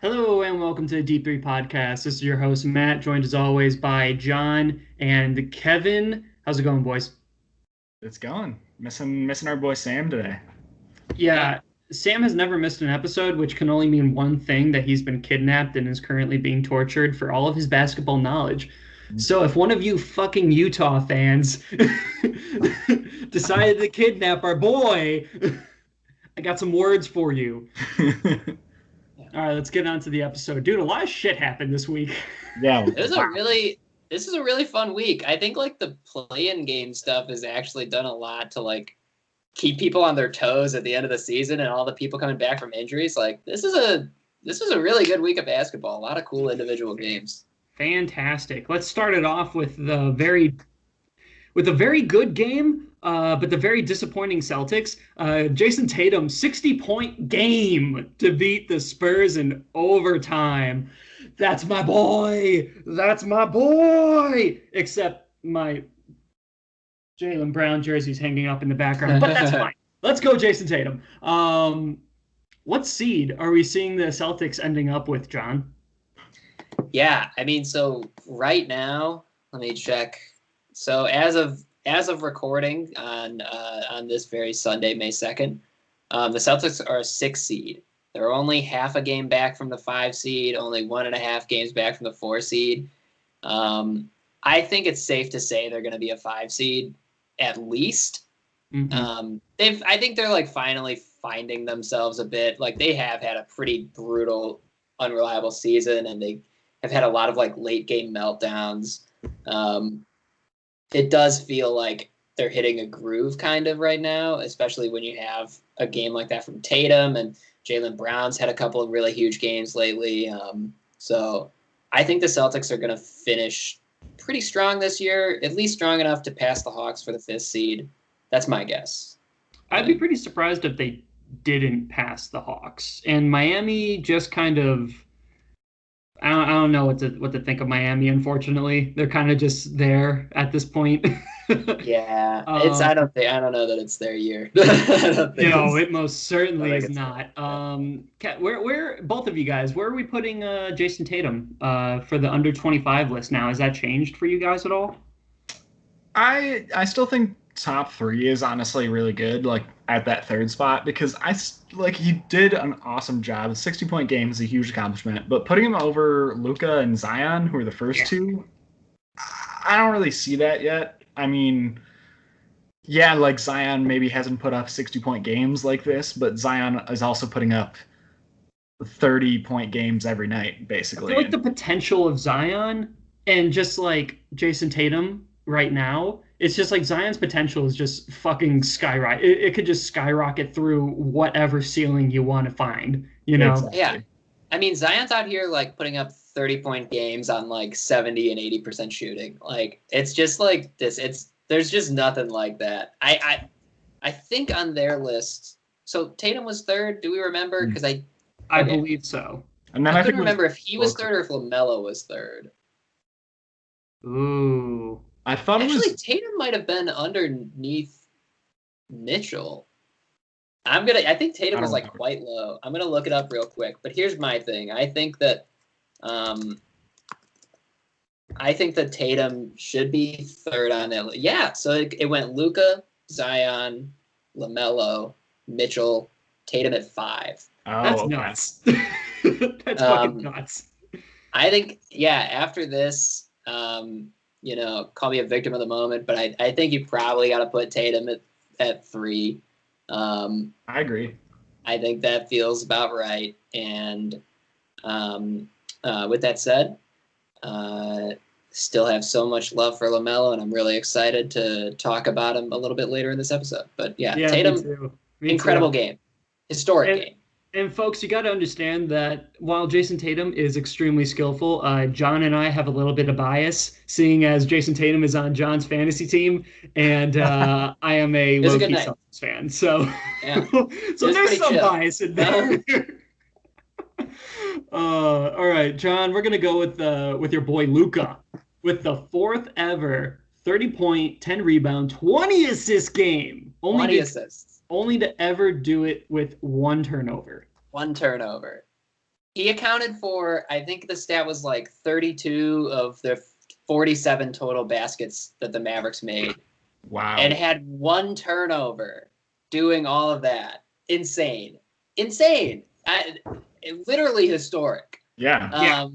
Hello and welcome to the D3 Podcast. This is your host, Matt, joined as always by John and Kevin. How's it going, boys? It's going. Missing our boy Sam today. Yeah, Sam has never missed an episode, which can only mean one thing, that he's been kidnapped and is currently being tortured for all of his basketball knowledge. So if one of you fucking Utah fans decided to kidnap our boy, I got some words for you. All right, let's get on to the episode. Dude, a lot of shit happened this week. Yeah. This is a really fun week. I think like the play-in game stuff has actually done a lot to like keep people on their toes at the end of the season, and all the people coming back from injuries. Like this is a really good week of basketball. A lot of cool individual games. Fantastic. Let's start it off with a very good game, but the very disappointing Celtics. Jayson Tatum, 60-point game to beat the Spurs in overtime. That's my boy. That's my boy. Except my Jaylen Brown jersey's hanging up in the background, but that's fine. Let's go, Jayson Tatum. What seed are we seeing the Celtics ending up with, John? Yeah, I mean, so right now, let me check. So as of recording on this very Sunday, May 2nd, the Celtics are a 6 seed. They're only half a game back from the 5 seed, only 1.5 games back from the 4 seed. I think it's safe to say they're going to be a 5 seed at least. Mm-hmm. I think they're like finally finding themselves a bit. Like they have had a pretty brutal, unreliable season, and they have had a lot of like late game meltdowns. It does feel like they're hitting a groove kind of right now, especially when you have a game like that from Tatum, and Jaylen Brown's had a couple of really huge games lately. So I think the Celtics are going to finish pretty strong this year, at least strong enough to pass the Hawks for the 5th seed. That's my guess. I'd be pretty surprised if they didn't pass the Hawks. And Miami just kind of, I don't know what to think of Miami. Unfortunately, they're kind of just there at this point. Yeah, I don't know that it's their year. No, it most certainly is not. Where both of you guys? Where are we putting Jayson Tatum for the under 25 list now? Has that changed for you guys at all? I still think top 3 is honestly really good, like at that 3rd spot, because he did an awesome job. 60-point game is a huge accomplishment, but putting him over Luka and Zion, who are the first two, I don't really see that yet. I mean, yeah, like Zion maybe hasn't put up 60-point games like this, but Zion is also putting up 30-point games every night, basically. I feel like the potential of Zion and just like Jayson Tatum right now, it's just like Zion's potential is just fucking skyrocket. It could just skyrocket through whatever ceiling you want to find, you know? Exactly. Yeah. I mean, Zion's out here like putting up 30-point games on like 70 and 80% shooting. Like it's just like this. There's just nothing like that. I think on their list. So Tatum was 3rd. Do we remember? Because I believe so. And then I couldn't remember if he was 3rd or if LaMelo was 3rd. Ooh. I thought actually Tatum might have been underneath Mitchell. I think Tatum was like quite low. I'm gonna look it up real quick. But here's my thing. I think that Tatum should be 3rd on it. Yeah, so it went Luka, Zion, LaMelo, Mitchell, Tatum at 5. Oh, that's okay. nuts. That's fucking nuts. I think, yeah, after this, call me a victim of the moment, but I think you probably got to put Tatum at 3. I agree. I think that feels about right. And with that said, still have so much love for LaMelo, and I'm really excited to talk about him a little bit later in this episode. But yeah Tatum, incredible game, historic game. And folks, you got to understand that while Jayson Tatum is extremely skillful, John and I have a little bit of bias, seeing as Jayson Tatum is on John's fantasy team, and I am a low-key Celtics fan. So, yeah. So there's some bias in there. All right, John, we're gonna go with your boy Luka with the 4th ever 30-point, 10 rebound, 20 assist game. 20 assists. Only to ever do it with 1 turnover. 1 turnover. he accounted for, I think the stat was like 32 of the 47 total baskets that the Mavericks made. Wow. And had 1 turnover doing all of that. Insane. Literally historic. Yeah.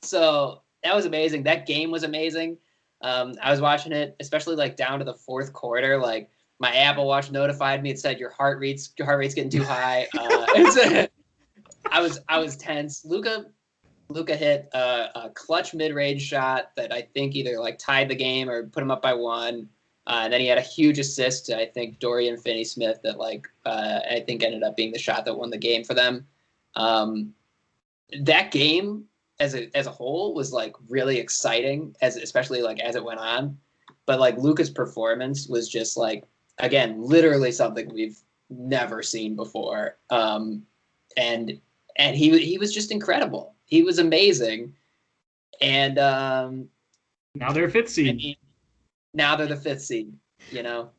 So that was amazing. That game was amazing. I was watching it, especially like down to the 4th quarter. Like my Apple Watch notified me. It said your heart rate's getting too high. I was tense. Luka hit a clutch mid-range shot that I think either like tied the game or put him up by 1. And then he had a huge assist to, I think, Dorian Finney-Smith that I think ended up being the shot that won the game for them. That game as a whole was like really exciting, especially like as it went on. But like Luka's performance was just like, again, literally something we've never seen before. And he was just incredible. He was amazing. And now they're 5th seed. I mean, now they're the 5th seed. Now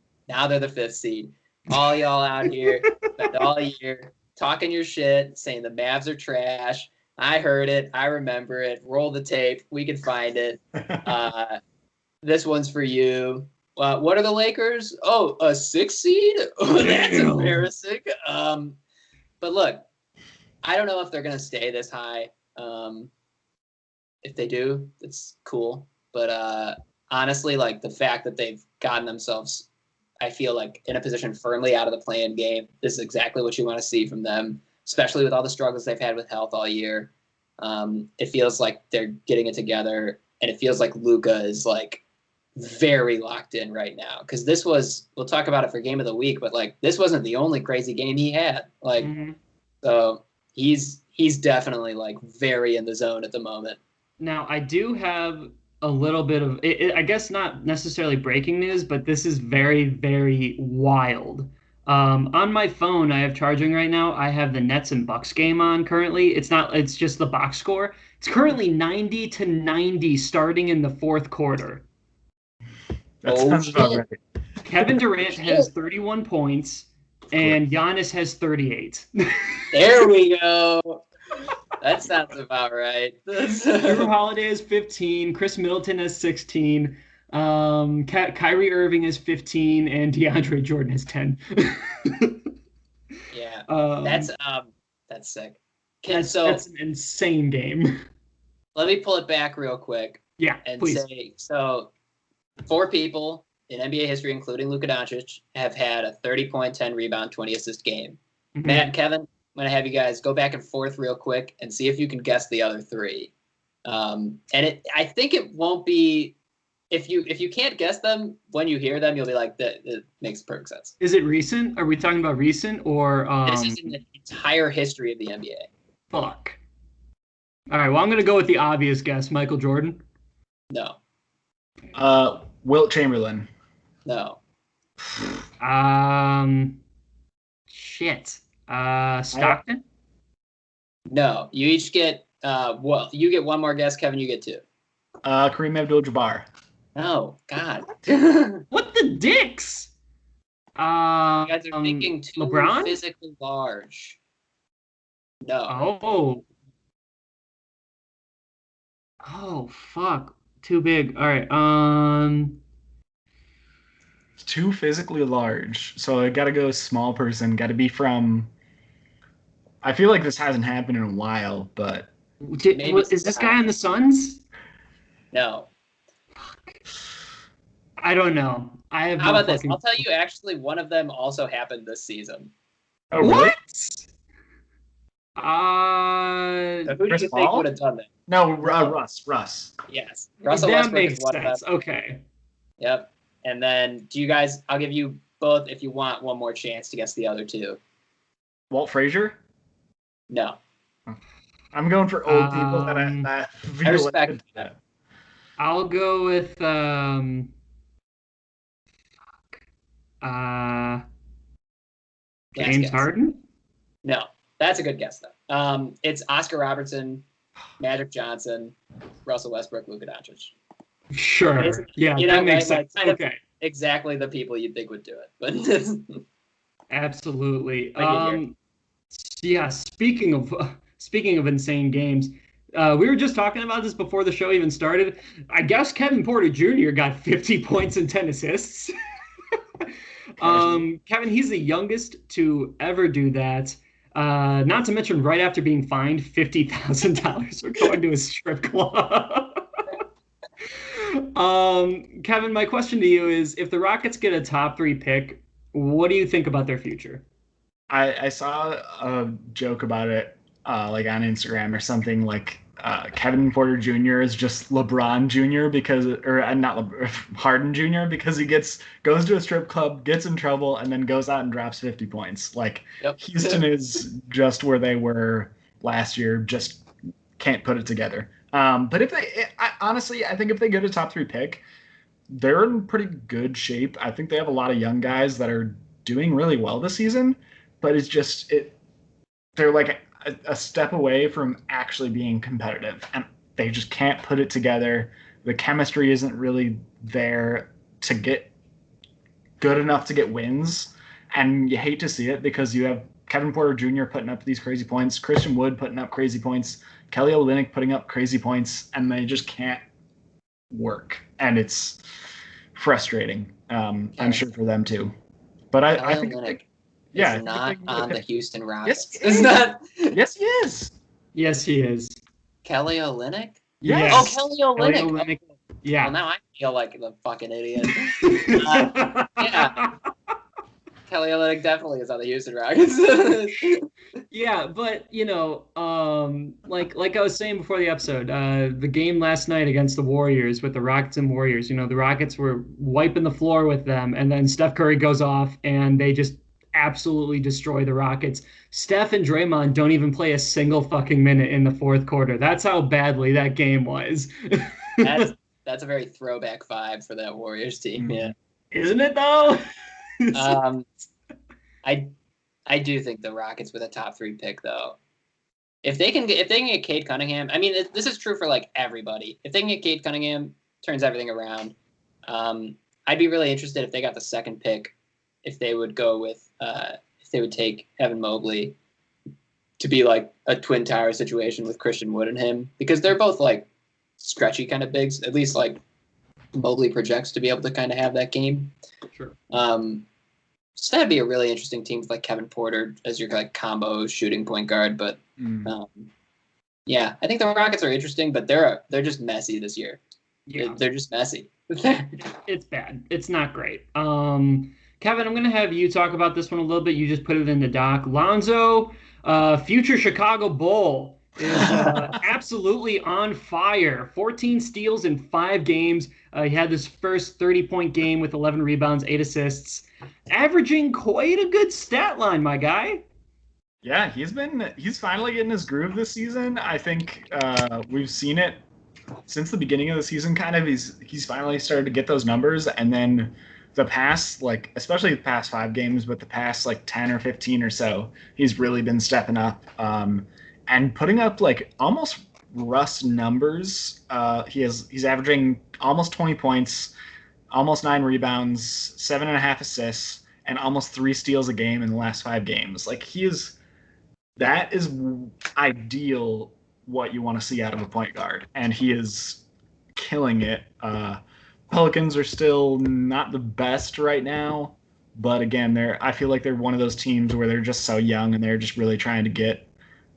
they're the 5th seed. All y'all out here spend all year talking your shit, saying the Mavs are trash. I heard it. I remember it. Roll the tape. We can find it. This one's for you. What are the Lakers? Oh, a 6th seed? Oh, that's embarrassing. But look, I don't know if they're going to stay this high. If they do, it's cool. But honestly, like the fact that they've gotten themselves, I feel like, in a position firmly out of the play-in game, this is exactly what you want to see from them, especially with all the struggles they've had with health all year. It feels like they're getting it together, and it feels like Luka is like very locked in right now. Because this was, we'll talk about it for game of the week, but like this wasn't the only crazy game he had. Like, so he's definitely like very in the zone at the moment. Now I do have a little bit of, I guess not necessarily breaking news, but this is very, very wild. On my phone, I have charging right now. I have the Nets and Bucks game on currently. It's just the box score. It's currently 90-90 starting in the 4th quarter. That sounds about right. Kevin Durant has 31 points and Giannis has 38. There we go. That sounds about right. Drew Holiday has 15. Chris Middleton has 16. Kyrie Irving has 15, and DeAndre Jordan has 10. Yeah, that's sick. That's an insane game. Let me pull it back real quick. Yeah, and please. say, so 4 people in NBA history, including Luka Doncic, have had a 30-point, 10-rebound, 20-assist game. Mm-hmm. Matt and Kevin, I'm going to have you guys go back and forth real quick and see if you can guess the other 3. I think it won't be, if you can't guess them, when you hear them, you'll be like, that makes perfect sense. Is it recent? Are we talking about recent or? This is in the entire history of the NBA. Fuck. All right, well, I'm going to go with the obvious guess, Michael Jordan. No. Wilt Chamberlain. No. Shit. Stockton? No. You each get you get one more guess, Kevin, you get 2. Kareem Abdul-Jabbar. No, God. What the dicks? You guys are thinking too LeBron? Physically large. No. Oh, fuck. Too big. All right. Too physically large. So I gotta go small person. Gotta be from. I feel like this hasn't happened in a while, but. Is this guy on the Suns? No. Fuck. I don't know. I have. How about this? I'll tell you. Actually, one of them also happened this season. Oh, really? What? So who do you think would have done that? No, Russ. Yes, Russell Westbrook is one sense. of them. Okay. Yep. And then, do you guys? I'll give you both if you want one more chance to guess the other 2. Walt Frazier? No. I'm going for old people that I respect that. I'll go with James Harden? No. That's a good guess, though. It's Oscar Robertson, Magic Johnson, Russell Westbrook, Luka Doncic. Sure. Yeah, that makes sense. Like, okay. Exactly the people you'd think would do it. But Absolutely. Yeah, speaking of speaking of insane games, we were just talking about this before the show even started. I guess Kevin Porter Jr. got 50 points and 10 assists. Kevin, he's the youngest to ever do that. Not to mention, right after being fined $50,000 for going to a strip club. Kevin, my question to you is, if the Rockets get a top 3 pick, what do you think about their future? I saw a joke about it, like on Instagram or something, like Kevin Porter Jr. is just LeBron Jr. because, or not Harden Jr. because he goes to a strip club, gets in trouble, and then goes out and drops 50 points. Like Houston is just where they were last year, just can't put it together. But if honestly, I think if they get a top 3 pick, they're in pretty good shape. I think they have a lot of young guys that are doing really well this season, but they're like a step away from actually being competitive, and they just can't put it together. The chemistry isn't really there to get good enough to get wins, and you hate to see it because you have Kevin Porter Jr. putting up these crazy points, Christian Wood putting up crazy points, Kelly Olynyk putting up crazy points, and they just can't work, and frustrating. I'm sure for them too, but I think is not on the Houston Rockets. Yes, it's not. Yes, he is. Yes, he is. Kelly Olynyk? Yes. Oh, Kelly Olynyk. Yeah. Well, now I feel like the fucking idiot. Yeah. Kelly Olynyk definitely is on the Houston Rockets. Yeah, but like I was saying before the episode, the game last night against the Warriors with the Rockets and Warriors, the Rockets were wiping the floor with them, and then Steph Curry goes off and they just absolutely destroy the Rockets. Steph and Draymond don't even play a single fucking minute in the fourth quarter. That's how badly that game was. That's a very throwback vibe for that Warriors team, yeah. Isn't it though? I do think the Rockets with a top 3 pick though. If they can get Cade Cunningham, I mean this is true for like everybody. If they can get Cade Cunningham, turns everything around. I'd be really interested if they got the second pick, if they would go with if they would take Evan Mobley to be like a twin tower situation with Christian Wood and him, because they're both like stretchy kind of bigs. At least like Mobley projects to be able to kind of have that game. Sure. So that'd be a really interesting team with like Kevin Porter as your like combo shooting point guard. But yeah, I think the Rockets are interesting, but they're just messy this year. Yeah. They're just messy. It's bad. It's not great. Kevin, I'm going to have you talk about this one a little bit. You just put it in the doc. Lonzo, future Chicago Bull, is absolutely on fire. 14 steals in 5 games. He had this first 30-point game with 11 rebounds, 8 assists, averaging quite a good stat line, my guy. Yeah, he's finally getting his groove this season. I think we've seen it since the beginning of the season, kind of. He's finally started to get those numbers, and then the past, like, especially the past 5 games, but the past like 10 or 15 or so, he's really been stepping up and putting up like almost Russ numbers. He's averaging almost 20 points, almost 9 rebounds, 7.5 assists, and almost 3 steals a game in the last 5 games. Like that is ideal what you want to see out of a point guard, and he is killing it. Pelicans are still not the best right now, but again, I feel like they're one of those teams where they're just so young and they're just really trying to get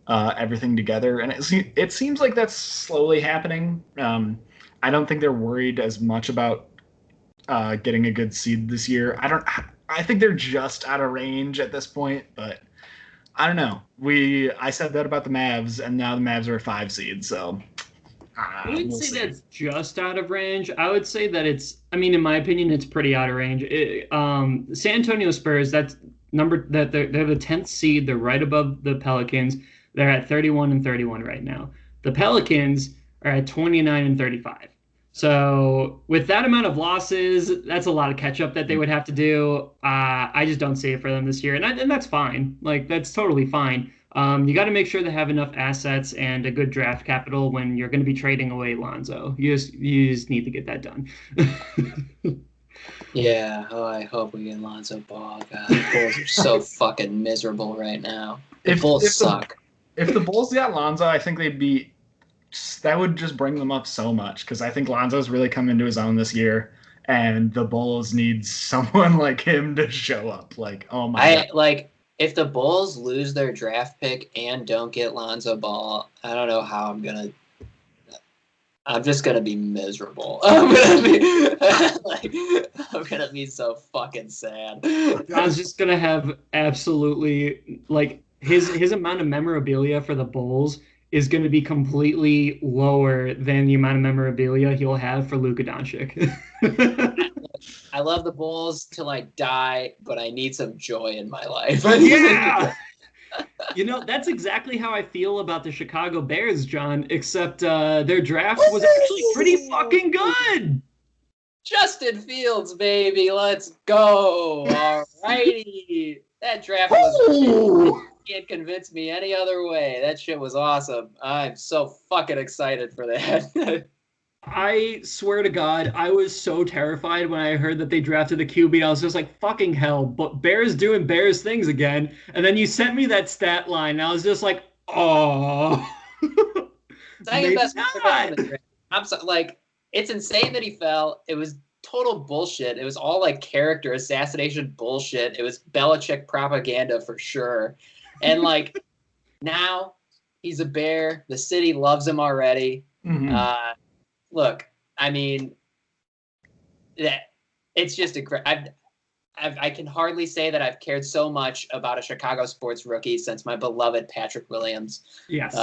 everything together, and it seems like that's slowly happening. I don't think they're worried as much about getting a good seed this year. I think they're just out of range at this point, but I don't know. I said that about the Mavs, and now the Mavs are a 5 seed, so I wouldn't say that's just out of range. I would say that in my opinion, it's pretty out of range. San Antonio Spurs, they're the 10th seed. They're right above the Pelicans. They're at 31-31 right now. The Pelicans are at 29-35. So with that amount of losses, that's a lot of catch up that they would have to do. I just don't see it for them this year, and that's fine. Like, that's totally fine. You got to make sure they have enough assets and a good draft capital when you're going to be trading away Lonzo. You just need to get that done. Yeah. Oh, I hope we get Lonzo Ball. God, the Bulls are so fucking miserable right now. The Bulls suck. If the Bulls got Lonzo, I think that would just bring them up so much because I think Lonzo's really come into his own this year, and the Bulls need someone like him to show up. Like, oh my God. Like if the Bulls lose their draft pick and don't get Lonzo Ball, I don't know how I'm just gonna be miserable. I'm gonna be so fucking sad. John's just gonna have absolutely like his amount of memorabilia for the Bulls is going to be completely lower than the amount of memorabilia he'll have for Luka Doncic. I love the Bulls till I die, but I need some joy in my life. Yeah. That's exactly how I feel about the Chicago Bears, John, except their draft was actually pretty fucking good. Justin Fields, baby, let's go. All righty. That draft was can't convince me any other way. That shit was awesome. I'm so fucking excited for that. I swear to God, I was so terrified when I heard that they drafted a QB. I was just like, fucking hell, but Bears doing Bears things again. And then you sent me that stat line, and I was just like, oh. Second best quarterback in the draft. I'm so, like, it's insane that he fell. It was total bullshit. It was all like character assassination bullshit. It was Belichick propaganda for sure. And like now he's a Bear. The city loves him already. Mm-hmm. Look, I mean, it's just I can hardly say that I've cared so much about a Chicago sports rookie since my beloved Patrick Williams. Yes.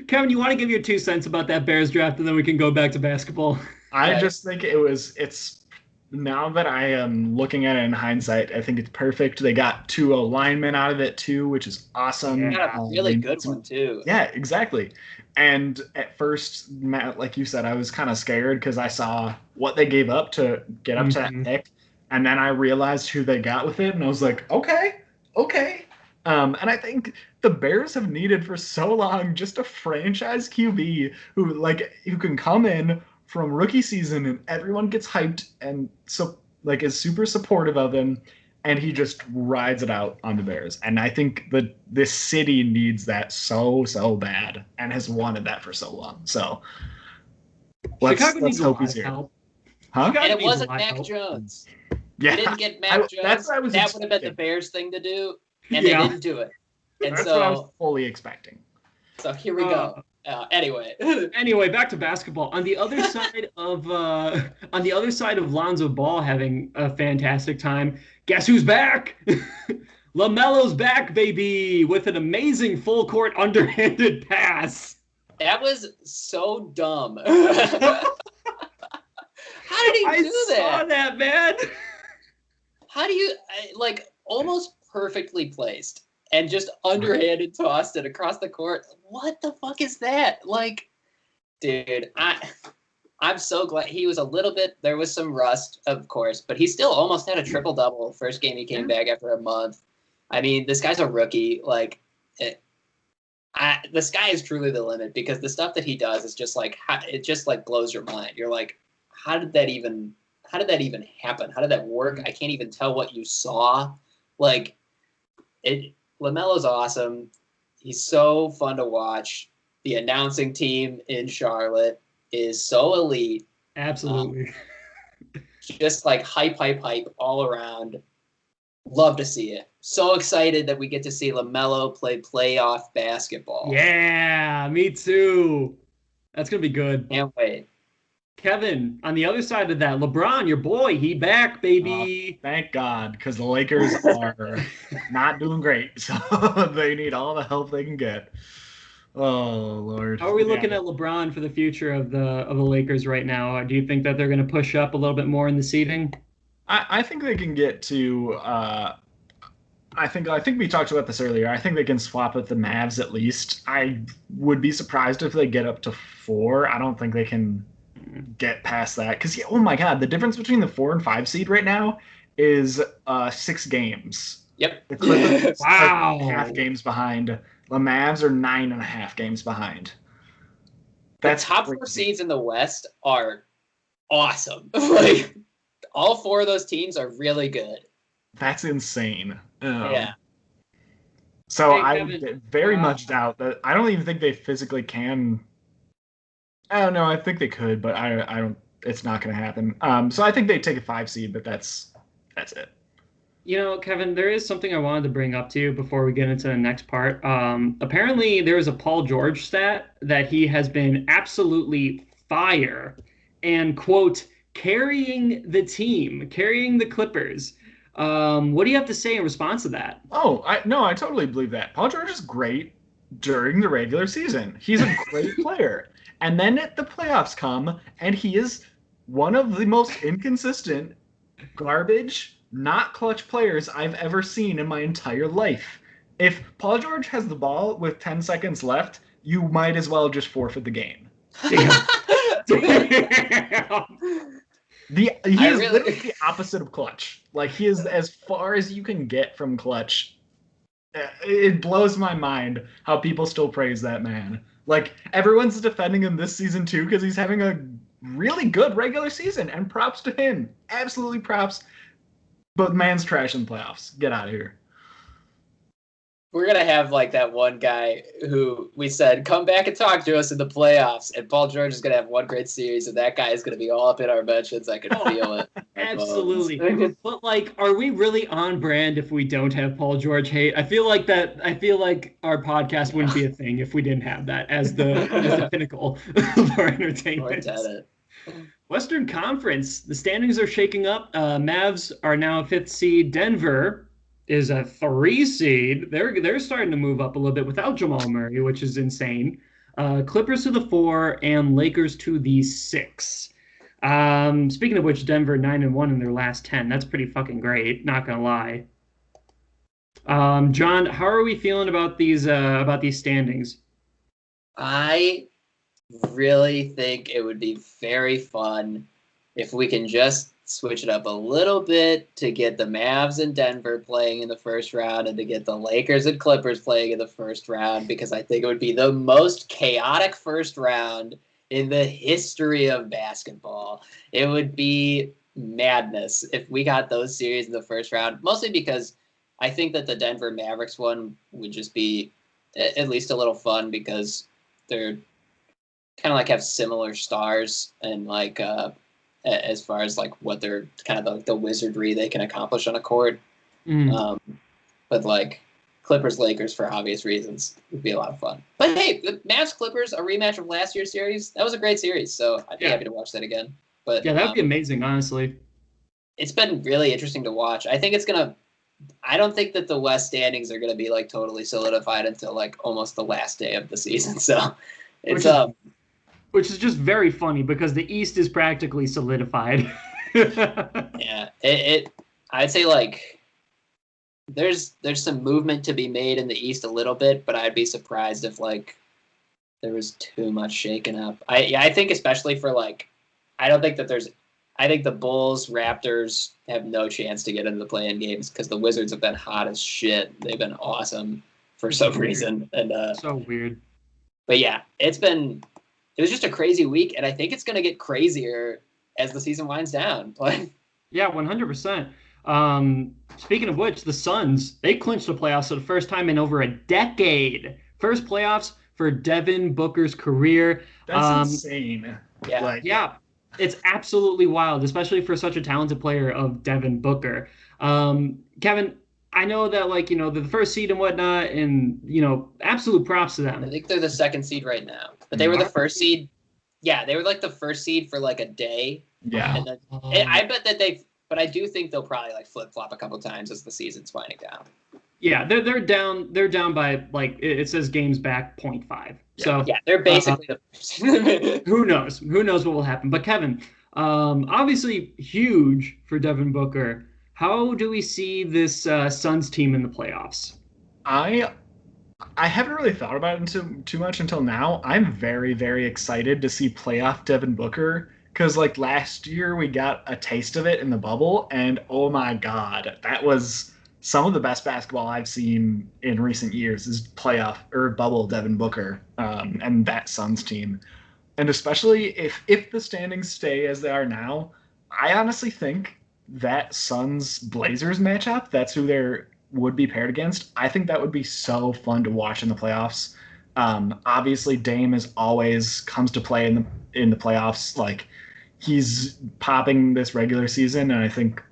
Kevin, you want to give your 2 cents about that Bears draft, and then we can go back to basketball? I just think it's now that I am looking at it in hindsight, I think it's perfect. They got 2 linemen out of it too, which is awesome. Yeah, a really good one too. Yeah, exactly. And at first, Matt, like you said, I was kind of scared because I saw what they gave up to get up to that pick, and then I realized who they got with it, and I was like, okay. And I think the Bears have needed for so long just a franchise QB who can come in from rookie season and everyone gets hyped and so like is super supportive of him, and he just rides it out on the Bears. And I think that this city needs that so bad and has wanted that for so long. So let's hope he's here. Help. Huh? And it wasn't Mac Jones. Yeah, they didn't get Mac Jones. That would have been the Bears thing to do, and they didn't do it. And that's what I was fully expecting. So here we go. Anyway, back to basketball. On the other side of Lonzo Ball having a fantastic time, guess who's back? LaMelo's back, baby, with an amazing full court underhanded pass. That was so dumb. How did he do that? I saw that, man. How do you almost perfectly placed and just underhanded tossed it across the court? What the fuck is that? Like, dude, I'm so glad he was there was some rust, of course, but he still almost had a triple-double first game he came back after a month. I mean, this guy's a rookie. Like, the sky is truly the limit because the stuff that he does is just like, it just like blows your mind. You're like, how did that even happen? How did that work? I can't even tell what you saw. Like, LaMelo's awesome. He's so fun to watch. The announcing team in Charlotte is so elite. Absolutely. Just like hype all around. Love to see it. So excited that we get to see LaMelo play playoff basketball. Yeah, me too. That's going to be good. Can't wait. Kevin, on the other side of that, LeBron, your boy, he back, baby. Thank God, because the Lakers are not doing great. So they need all the help they can get. Oh, Lord. How are we looking at LeBron for the future of the Lakers right now? Do you think that they're going to push up a little bit more in the seeding? I think they can get to I think we talked about this earlier. I think they can swap with the Mavs at least. I would be surprised if they get up to 4. I don't think they can get past that because oh my God, the difference between the 4 and 5 seed right now is 6 games. Yep. The Clippers wow. are half games behind. The Mavs are 9.5 games behind. That's the top crazy. 4 seeds in the West are awesome. Like all 4 of those teams are really good. That's insane. Yeah. So Hey, I Kevin. very much doubt that. I don't even think they physically can. I don't know. I think they could, but I don't. It's not going to happen. So I think they take a 5 seed, but that's it. Kevin, there is something I wanted to bring up to you before we get into the next part. Apparently, there is a Paul George stat that he has been absolutely fire and, quote, carrying the team, carrying the Clippers. What do you have to say in response to that? Oh, I totally believe that. Paul George is great during the regular season. He's a great player. And then the playoffs come, and he is one of the most inconsistent, garbage, not clutch players I've ever seen in my entire life. If Paul George has the ball with 10 seconds left, you might as well just forfeit the game. Damn. Damn. He I is really- literally the opposite of clutch. Like, he is as far as you can get from clutch. It blows my mind how people still praise that man. Like, everyone's defending him this season too because he's having a really good regular season, and props to him. Absolutely props. But man's trash in the playoffs. Get out of here. We're going to have like that one guy who we said, come back and talk to us in the playoffs. And Paul George is going to have one great series, and that guy is going to be all up in our mentions. I can feel it. Absolutely. But like, are we really on brand if we don't have Paul George hate? I feel like our podcast wouldn't be a thing if we didn't have that as the pinnacle of our entertainment. Western Conference, the standings are shaking up. Mavs are now a 5th seed. Denver is a 3 seed. They're starting to move up a little bit without Jamal Murray, which is insane. Clippers to the 4 and Lakers to the 6. Speaking of which, Denver 9-1 in their last 10. That's pretty fucking great. Not gonna lie. John, how are we feeling about these standings? I really think it would be very fun if we can just switch it up a little bit to get the Mavs and Denver playing in the first round and to get the Lakers and Clippers playing in the first round, because I think it would be the most chaotic first round in the history of basketball. It would be madness if we got those series in the first round, mostly because I think that the Denver Mavericks one would just be at least a little fun because they're kind of like have similar stars and like as far as like what they're kind of like the wizardry they can accomplish on a court. But like Clippers Lakers, for obvious reasons, would be a lot of fun. But hey, the Mavs Clippers, a rematch of last year's series, that was a great series. So I'd be happy to watch that again. But yeah, that'd be amazing, honestly. It's been really interesting to watch. I don't think that the West standings are gonna be like totally solidified until like almost the last day of the season. So it's which is just very funny because the East is practically solidified. Yeah, I'd say like there's some movement to be made in the East a little bit, but I'd be surprised if like there was too much shaken up. I think especially for like I think the Bulls, Raptors have no chance to get into the play-in games because the Wizards have been hot as shit. They've been awesome for some reason, and so weird. But yeah, it was just a crazy week, and I think it's going to get crazier as the season winds down. Yeah, 100%. Speaking of which, the Suns, they clinched the playoffs for the first time in over a decade. First playoffs for Devin Booker's career. That's insane. Yeah. Yeah, it's absolutely wild, especially for such a talented player of Devin Booker. Kevin, I know that like, the first seed and whatnot, and, absolute props to them. I think they're the 2nd seed right now. But they were the first seed. Yeah, they were like the first seed for like a day. Yeah. And then, I bet that but I do think they'll probably like flip-flop a couple times as the season's winding down. Yeah, they're down by like it says games back 0.5. Yeah. So yeah, they're basically the first. Who knows what will happen. But Kevin, obviously huge for Devin Booker. How do we see this Suns team in the playoffs? I haven't really thought about it too much until now. I'm very, very excited to see playoff Devin Booker because like last year we got a taste of it in the bubble, and oh my god, that was some of the best basketball I've seen in recent years is playoff or bubble Devin Booker and that Suns team. And especially if the standings stay as they are now, I honestly think that Suns Blazers matchup, that's who they're would be paired against, I think that would be so fun to watch in the playoffs. Obviously, Dame is always comes to play in the playoffs. Like he's popping this regular season, and I think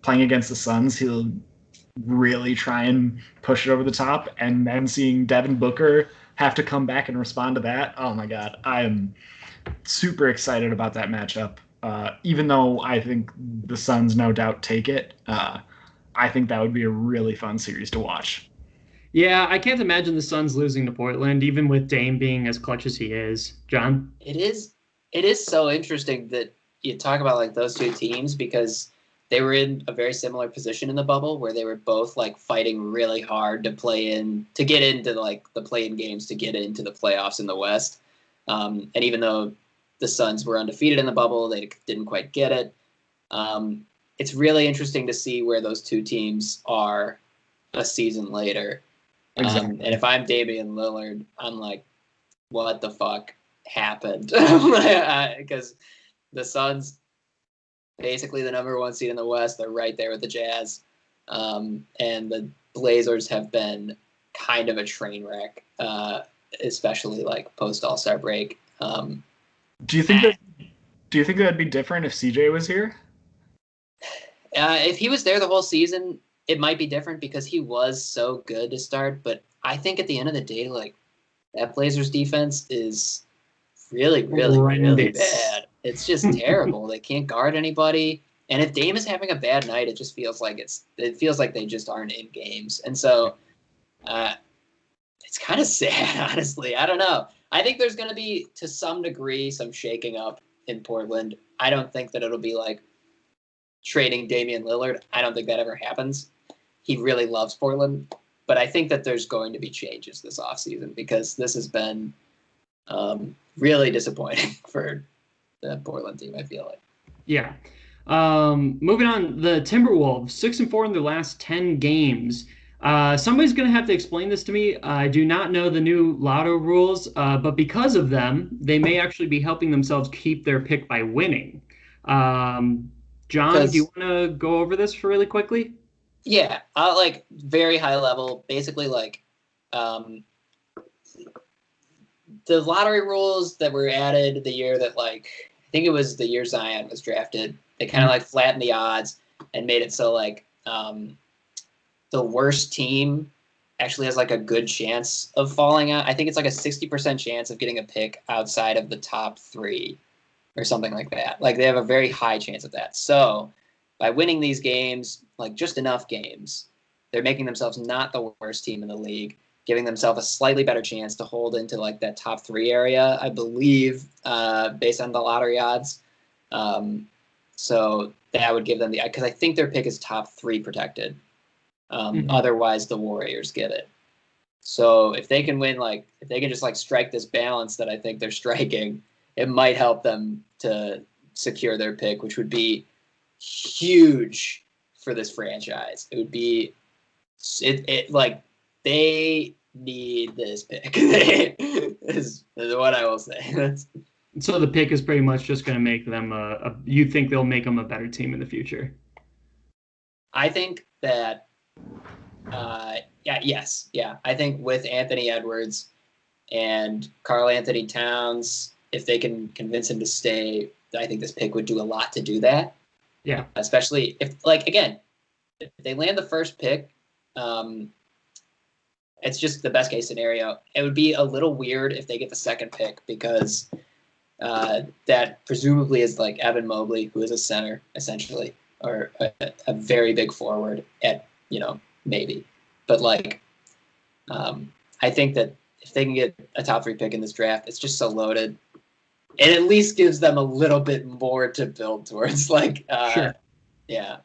playing against the Suns, he'll really try and push it over the top. And then seeing Devin Booker have to come back and respond to that, oh my God, I am super excited about that matchup. Even though I think the Suns no doubt take it, I think that would be a really fun series to watch. Yeah, I can't imagine the Suns losing to Portland, even with Dame being as clutch as he is. John? It is so interesting that you talk about like those two teams because they were in a very similar position in the bubble where they were both like fighting really hard to get into like the play-in games to get into the playoffs in the West. And even though the Suns were undefeated in the bubble, they didn't quite get it. It's really interesting to see where those two teams are a season later. Exactly. And if I'm Damian Lillard, I'm like, what the fuck happened? Because the Suns, basically the number one seed in the West, they're right there with the Jazz. And the Blazers have been kind of a train wreck, especially like post All-Star break. Do you think that'd be different if CJ was here? If he was there the whole season, it might be different because he was so good to start. But I think at the end of the day, like that Blazers defense is really, really, really bad. It's just terrible. They can't guard anybody. And if Dame is having a bad night, it just feels like they just aren't in games. And so it's kind of sad, honestly. I don't know. I think there's going to be, to some degree, some shaking up in Portland. I don't think that it'll be like trading Damian Lillard. I don't think that ever happens. He really loves Portland. But I think that there's going to be changes this offseason because this has been really disappointing for the Portland team, I feel like. Yeah. Moving on, the Timberwolves, 6-4 in their last 10 games. Somebody's going to have to explain this to me. I do not know the new lotto rules, but because of them, they may actually be helping themselves keep their pick by winning. John, do you want to go over this really quickly? Yeah, like very high level, basically like the lottery rules that were added the year that like, I think it was the year Zion was drafted. They kind of like flattened the odds and made it so like the worst team actually has like a good chance of falling out. I think it's like a 60% chance of getting a pick outside of the top 3 or something like that. Like they have a very high chance of that. So by winning these games, like just enough games, they're making themselves not the worst team in the league, giving themselves a slightly better chance to hold into like that top 3 area, I believe, based on the lottery odds. So that would give them because I think their pick is top 3 protected. Otherwise, the Warriors get it. So if they can win, like if they can just like strike this balance that I think they're striking, it might help them to secure their pick, which would be huge for this franchise. It would be it like they need this pick. is what I will say. So the pick is pretty much just going to make them you think they'll make them a better team in the future? I think that yeah. I think with Anthony Edwards and Karl Anthony Towns, if they can convince him to stay, I think this pick would do a lot to do that. Yeah. Especially if, like, again, if they land the first pick, it's just the best case scenario. It would be a little weird if they get the second pick because that presumably is like Evan Mobley, who is a center, essentially, or a very big forward at, maybe. But, like, I think that if they can get a top 3 pick in this draft, it's just so loaded. It at least gives them a little bit more to build towards. Like, sure. Yeah.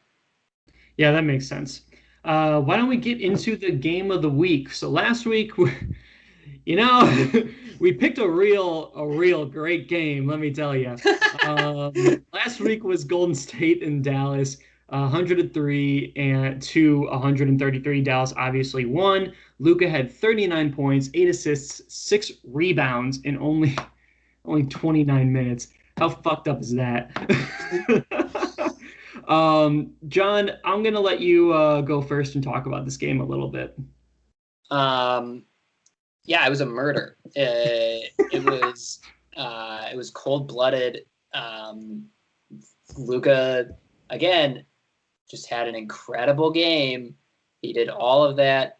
Yeah, that makes sense. Why don't we get into the game of the week? So last week, we picked a real great game, let me tell you. Last week was Golden State and Dallas, 103 and to 133. Dallas obviously won. Luka had 39 points, 8 assists, 6 rebounds in only 29 minutes. How fucked up is that? John, I'm gonna let you go first and talk about this game a little bit. Yeah, it was a murder. It was cold-blooded. Luka, again, just had an incredible game. He did all of that,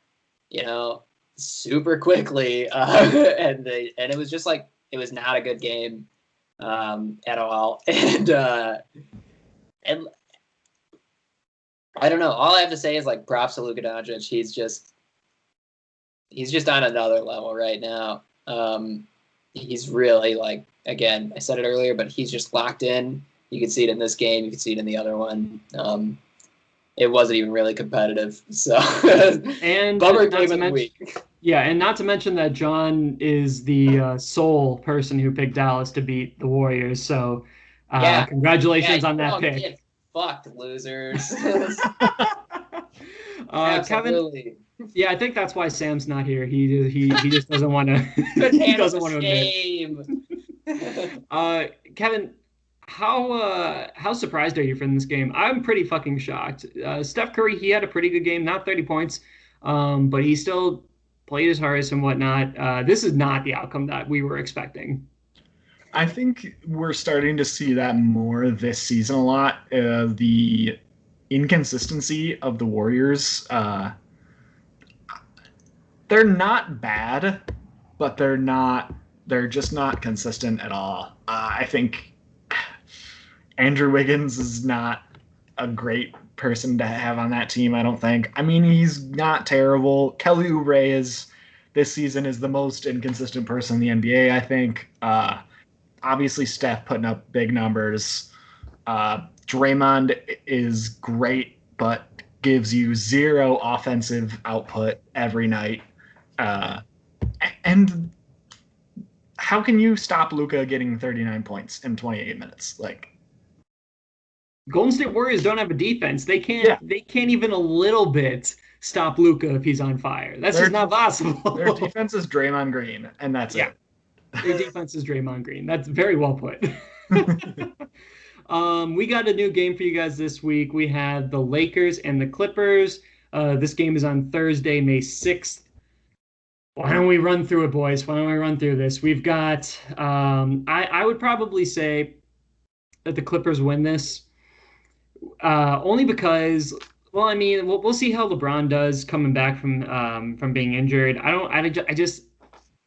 super quickly, and it was just like it was not a good game at all. And I don't know. All I have to say is like props to Luka Doncic. He's just on another level right now. He's really like, again, I said it earlier, but he's just locked in. You can see it in this game. You can see it in the other one. It wasn't even really competitive. So, and bummer game of the week. Yeah, and not to mention that John is the sole person who picked Dallas to beat the Warriors. So, congratulations on that pick. Get fucked, losers. Kevin, yeah, I think that's why Sam's not here. He just doesn't want to. He doesn't want to admit. Kevin, how surprised are you from this game? I'm pretty fucking shocked. Steph Curry, he had a pretty good game, not 30 points, but he still played his hardest and whatnot. This is not the outcome that we were expecting. I think we're starting to see that more this season a lot. The inconsistency of the Warriors. They're not bad, but they're just not consistent at all. I think Andrew Wiggins is not a great person to have on that team, I don't think. I mean, he's not terrible. Kelly Oubre this season is the most inconsistent person in the NBA, I think. Obviously, Steph putting up big numbers. Draymond is great, but gives you zero offensive output every night. And how can you stop Luka getting 39 points in 28 minutes? Like, Golden State Warriors don't have a defense. They can't. Yeah. They can't even a little bit stop Luka if he's on fire. That's just not possible. Their defense is Draymond Green, and that's it. Their defense is Draymond Green. That's very well put. We got a new game for you guys this week. We had the Lakers and the Clippers. This game is on Thursday, May 6th. Why don't we run through it, boys? Why don't we run through this? We've got, I would probably say that the Clippers win this. Only because, well, I mean, we'll see how LeBron does coming back from being injured.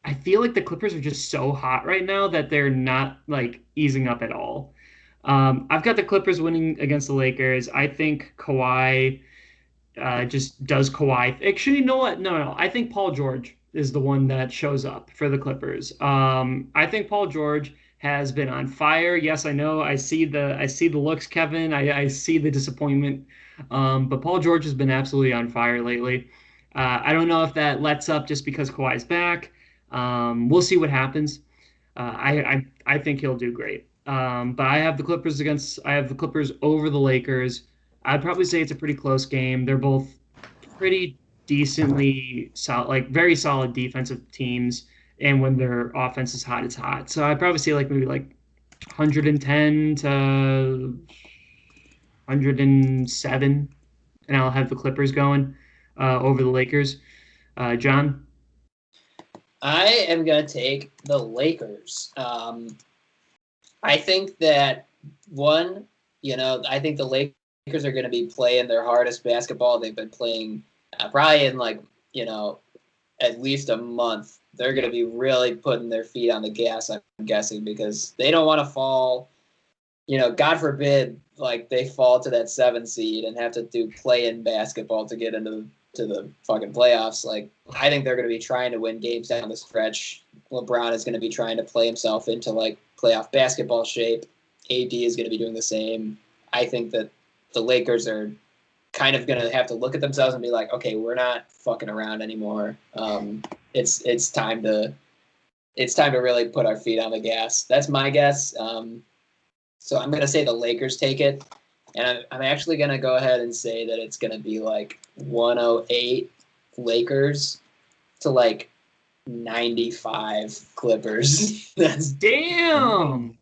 I feel like the Clippers are just so hot right now that they're not like easing up at all. I've got the Clippers winning against the Lakers. I think Kawhi just does Kawhi. Actually, you know what? No. I think Paul George is the one that shows up for the Clippers. I think Paul George has been on fire. Yes, I know. I see the looks, Kevin. I see the disappointment. But Paul George has been absolutely on fire lately. I don't know if that lets up just because Kawhi's back. We'll see what happens. I think he'll do great. But I have the Clippers over the Lakers. I'd probably say it's a pretty close game. They're both pretty decently solid, like very solid defensive teams. And when their offense is hot, it's hot. So I'd probably say maybe 110 to 107, and I'll have the Clippers going over the Lakers. John? I am going to take the Lakers. I think that, I think the Lakers are going to be playing their hardest basketball they've been playing probably in at least a month. They're going to be really putting their feet on the gas, I'm guessing, because they don't want to fall, God forbid, they fall to that 7 seed and have to do play-in basketball to get into the fucking playoffs. I think they're going to be trying to win games down the stretch. LeBron is going to be trying to play himself into playoff basketball shape. AD is going to be doing the same. I think that the Lakers are kind of going to have to look at themselves and be like, okay, we're not fucking around anymore. It's time to really put our feet on the gas. That's my guess. So I'm going to say the Lakers take it. And I'm actually going to go ahead and say that it's going to be 108 Lakers to 95 Clippers. That's damn.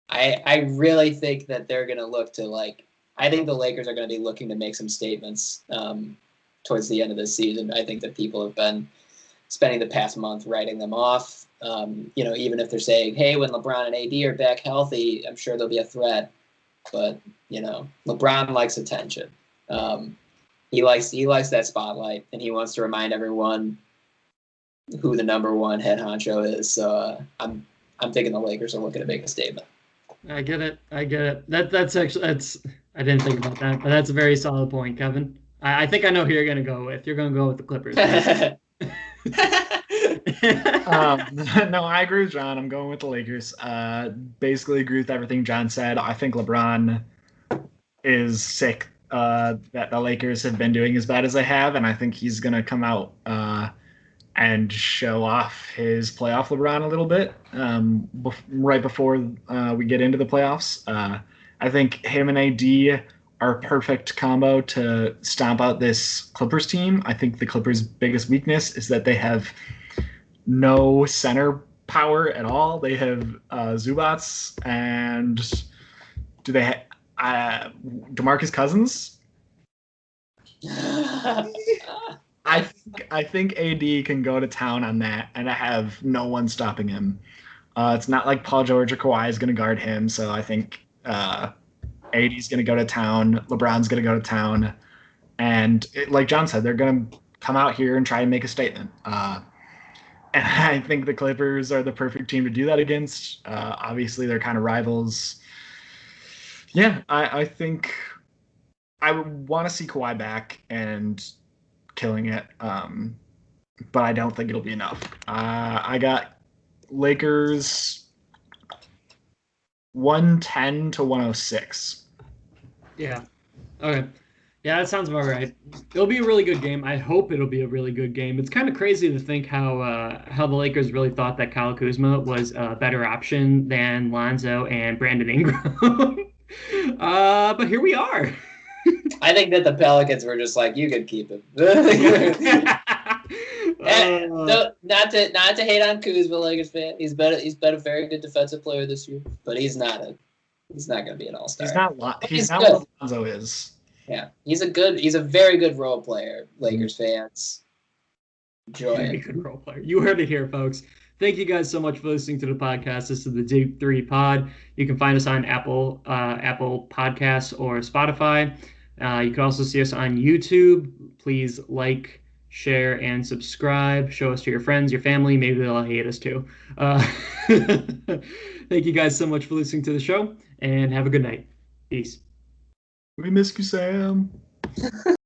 I really think that they're going to look to I think the Lakers are going to be looking to make some statements towards the end of this season. I think that people have been spending the past month writing them off. Even if they're saying, hey, when LeBron and AD are back healthy, I'm sure there'll be a threat. But, LeBron likes attention. He likes that spotlight, and he wants to remind everyone who the number one head honcho is. So I'm thinking the Lakers are looking to make a statement. I get it. That's I didn't think about that, but that's a very solid point, Kevin. I think I know who you're going to go with. You're going to go with the Clippers. No, I agree with John. I'm going with the Lakers. Basically agree with everything John said. I think LeBron is sick that the Lakers have been doing as bad as they have, and I think he's going to come out and show off his playoff LeBron a little bit right before we get into the playoffs. I think him and AD are a perfect combo to stomp out this Clippers team. I think the Clippers' biggest weakness is that they have no center power at all. They have Zubats, and do they have DeMarcus Cousins? I think AD can go to town on that and have no one stopping him. It's not like Paul George or Kawhi is going to guard him, so I think AD's going to go to town. LeBron's going to go to town. And like John said, they're going to come out here and try and make a statement. And I think the Clippers are the perfect team to do that against. Obviously, they're kind of rivals. Yeah, I think I would want to see Kawhi back and killing it. But I don't think it'll be enough. I got Lakers 110 to 106. Yeah. Okay. Yeah, that sounds about right. It'll be a really good game. I hope it'll be a really good game. It's kind of crazy to think how the Lakers really thought that Kyle Kuzma was a better option than Lonzo and Brandon Ingram. But here we are. I think that the Pelicans were just like, you can keep him. Not to hate on Kuzma, Lakers fan. He's been a very good defensive player this year, but he's not going to be an all-star. He's not what Lonzo is. Yeah, he's a very good role player. Lakers fans, enjoy very good role player. You heard it here, folks. Thank you guys so much for listening to the podcast. This is the Deep 3 Pod. You can find us on Apple Podcasts or Spotify. You can also see us on YouTube. Please like, share, and subscribe. Show us to your friends, your family. Maybe they'll hate us too. Thank you guys so much for listening to the show, and have a good night. Peace. We miss you, Sam.